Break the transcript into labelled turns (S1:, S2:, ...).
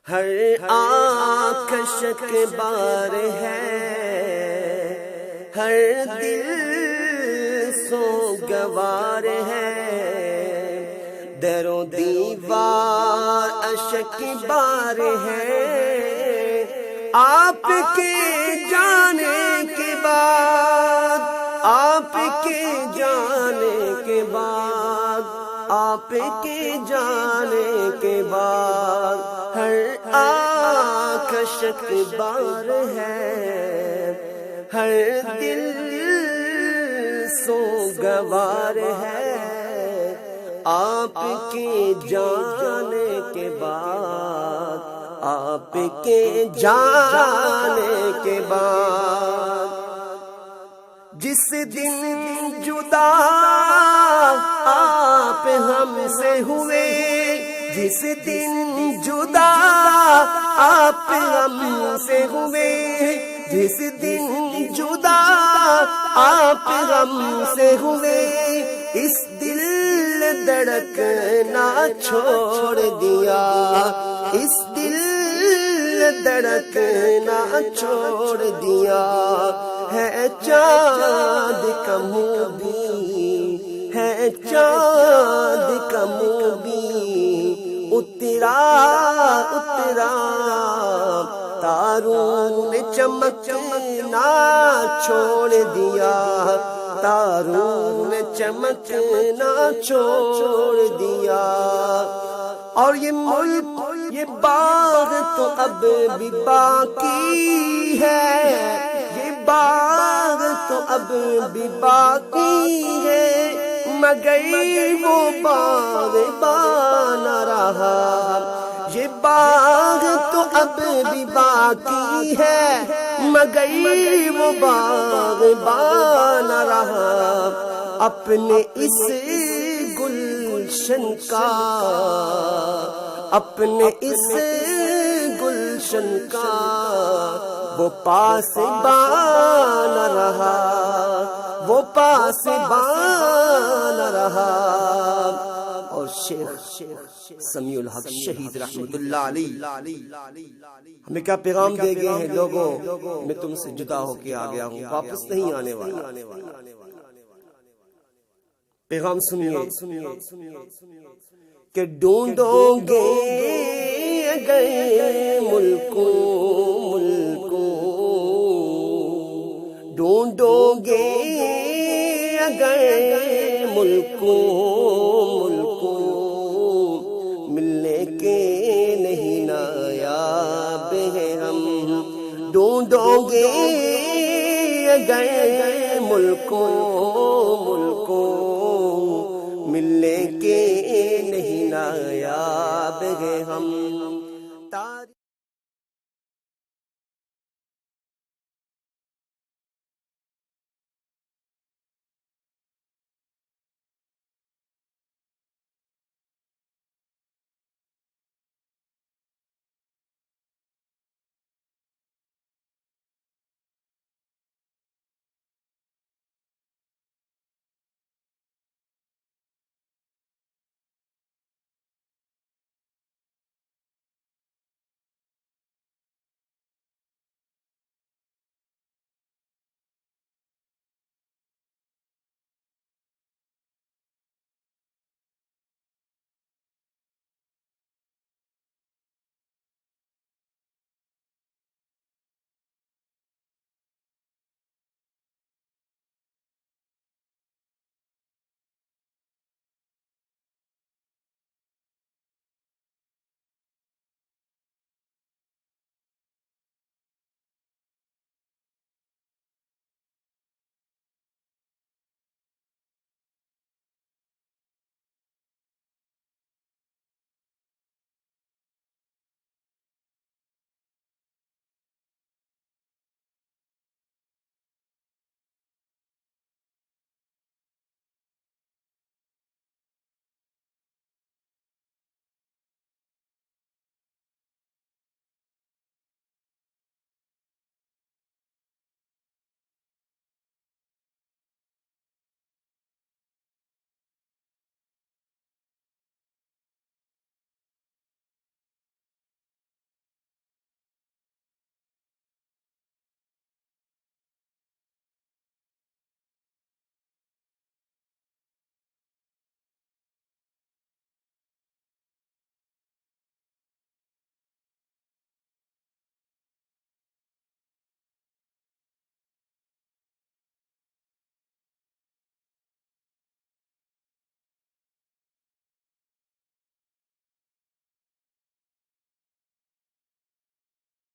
S1: ہر آنکھ شکبار ہے، ہر دل سوگوار ہے، در و دیوار اشکبار ہے، آپ کے جانے کے بعد، آپ کے جانے کے بعد، آپ کے جانے کے بعد ہر آنکھ شکبار ہے، ہر دل سوگوار ہے، آپ کے جانے کے بعد، آپ کے جانے کے بعد، جس دن جدا آپ ہم سے ہوئے، جس دن جدا آپ ہم سے ہوئے، جس دن جدا آپ ہم سے ہوئے، اس دل دھڑکنا چھوڑ دیا، اس دل دھڑکنا چھوڑ دیا، ہے چاند کا منہ بھی، ہے چاند کا منہ بھی، اترا اترا تاروں نے چمکنا چھوڑ دیا، تاروں نے چمکنا چھوڑ دیا، اور یہ ملک یہ باغ تو اب بھی باقی ہے، یہ باغ تو اب بھی باقی ہے، مگر وہ باغ نہ رہا، یہ باغ تو اب بھی باقی ہے، مگر وہ باغ نہ رہا، اپنے اس گلشن کا، اپنے اس گلشن کا وہ پاسبان نہ رہا، وہ پاسبان نہ رہا۔ اور شیخ سمیع الحق شہید رحمت اللہ علیہ ہمیں کیا پیغام دے گئے ہیں؟ لوگوں، میں تم سے جدا ہو کے آ گیا ہوں، واپس نہیں آنے والا۔ پیغام سنیے کہ ڈھونڈوں گے اگر ملکوں ملکوں، ڈھونڈوں گے اگر ملکوں ملکوں، ملنے کے نہیں نایاب ہیں ہم، ڈھونڈوں گے اگر ملکوں ملکوں، ملنے کے نہیں نایاب ہیں ہم۔